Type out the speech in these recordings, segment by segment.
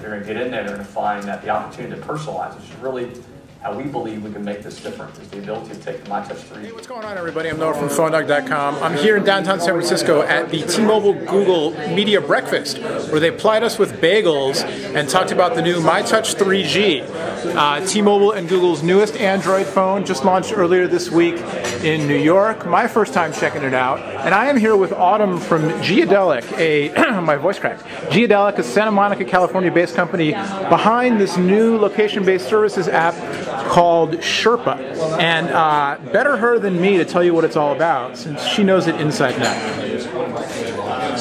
you're going to get in there and find that the opportunity to personalize, which is really how we believe we can make this different, is the ability to take the myTouch 3. Hey, what's going on, everybody? I'm Noah from PhoneDog.com. I'm here in downtown San Francisco at the T-Mobile Google Media Breakfast, where they plied us with bagels and talked about the new myTouch 3G. T-Mobile and Google's newest Android phone, just launched earlier this week in New York. My first time checking it out. And I am here with Autumn from Geodelic, my voice cracked. Geodelic, a Santa Monica, California-based company behind this new location-based services app called Sherpa. And better her than me to tell you what it's all about, since she knows it inside and out.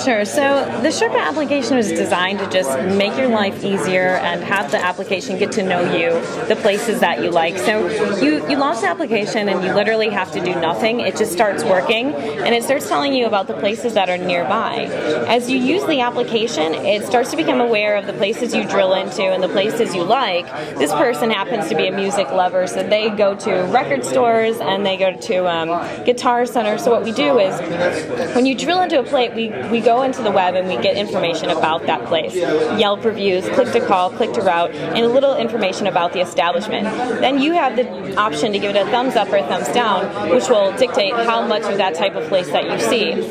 Sure. So the Sherpa application was designed to just make your life easier and have the application get to know you, the places that you like. So you launch the application and you literally have to do nothing. It just starts working and it starts telling you about the places that are nearby. As you use the application, it starts to become aware of the places you drill into and the places you like. This person happens to be a music lover, so they go to record stores and they go to guitar centers. So what we do is when you drill into a place, we go into the web and we get information about that place. Yelp reviews, click to call, click to route, and a little information about the establishment. Then you have the option to give it a thumbs up or a thumbs down, which will dictate how much of that type of place that you see.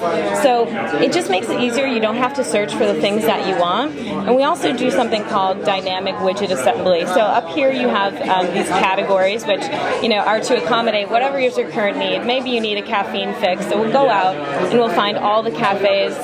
So it just makes it easier. You don't have to search for the things that you want. And we also do something called dynamic widget assembly. So up here you have these categories, which are to accommodate whatever is your current need. Maybe you need a caffeine fix, so we'll go out and we'll find all the cafes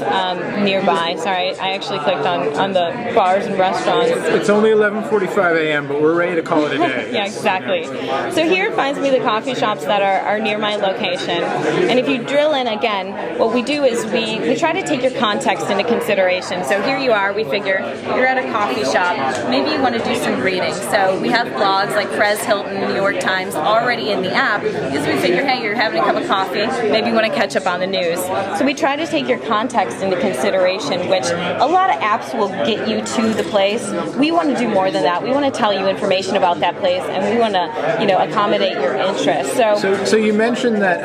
nearby. Sorry, I actually clicked on the bars and restaurants. It's only 11:45 a.m., but we're ready to call it a day. Yeah, exactly. So here it finds me the coffee shops that are near my location. And if you drill in again, what we do is we try to take your context into consideration. So here you are, we figure you're at a coffee shop. Maybe you want to do some reading. So we have blogs like Prez Hilton, New York Times already in the app because we figure, hey, you're having a cup of coffee, maybe you want to catch up on the news. So we try to take your context into consideration, which a lot of apps will get you to the place. We want to do more than that. We want to tell you information about that place, and we want to accommodate your interests. So you mentioned that.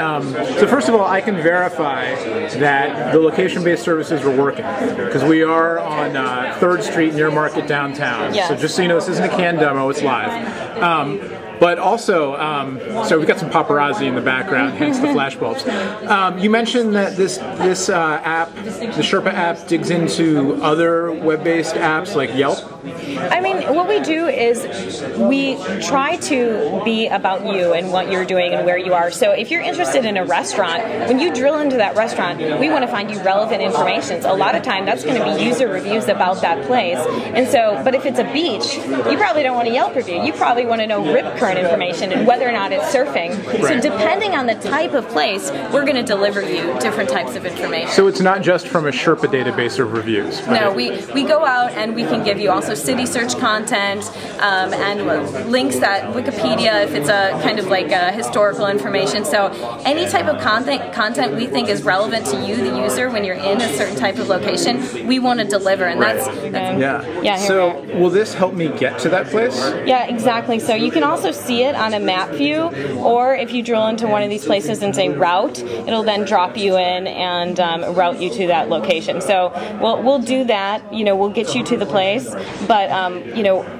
So first of all, I can verify that the location-based services are working because we are on 3rd Street near Market downtown. Yes. So just so you know, this isn't a canned demo; it's live. But also, so we've got some paparazzi in the background, hence the flashbulbs. You mentioned that this app, the Sherpa app, digs into other web-based apps like Yelp. I mean, what we do is we try to be about you and what you're doing and where you are. So if you're interested in a restaurant, when you drill into that restaurant, we want to find you relevant information. So a lot of time that's going to be user reviews about that place. And so, but if it's a beach, you probably don't want a Yelp review. You probably want to know rip current information and whether or not it's surfing. Right. So depending on the type of place, we're going to deliver you different types of information. So it's not just from a Sherpa database of reviews. Right? No, we go out and we can give you also city search content and links that Wikipedia if it's a kind of like historical information. So any type of content we think is relevant to you, the user, when you're in a certain type of location, we want to deliver, and that's yeah. So will this help me get to that place? Yeah, exactly. So you can also see it on a map view, or if you drill into one of these places and say route, it'll then drop you in and route you to that location. So we'll do that. We'll get you to the place, but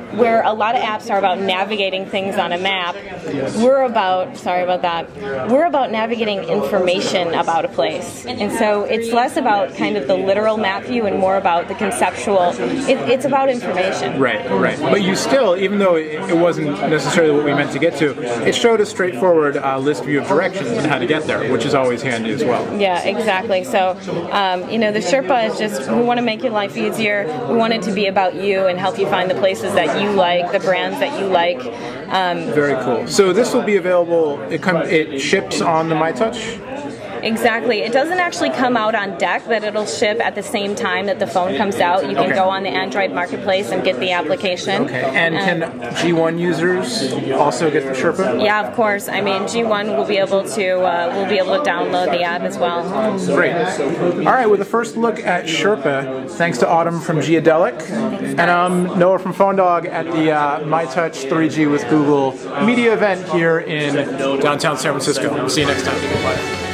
where a lot of apps are about navigating things on a map, we're about navigating information about a place. And so it's less about kind of the literal map view and more about the conceptual. It's about information. Right. But you still, even though it wasn't necessarily what we meant to get to, it showed a straightforward list view of directions and how to get there, which is always handy as well. Yeah, exactly. So, the Sherpa is just, we want to make your life easier. We want it to be about you and help you find the places that you like, the brands that you like. Very cool. So this will be available, it ships on the myTouch? Exactly. It doesn't actually come out on deck, but it'll ship at the same time that the phone comes out. You can go on the Android marketplace and get the application. Okay. And can G1 users also get the Sherpa? Yeah, of course. I mean, G1 will be able to download the app as well. Great. All right. With the first look at Sherpa, thanks to Autumn from Geodelic, and I'm Noah from PhoneDog at the myTouch 3G with Google media event here in downtown San Francisco. We'll see you next time. Bye.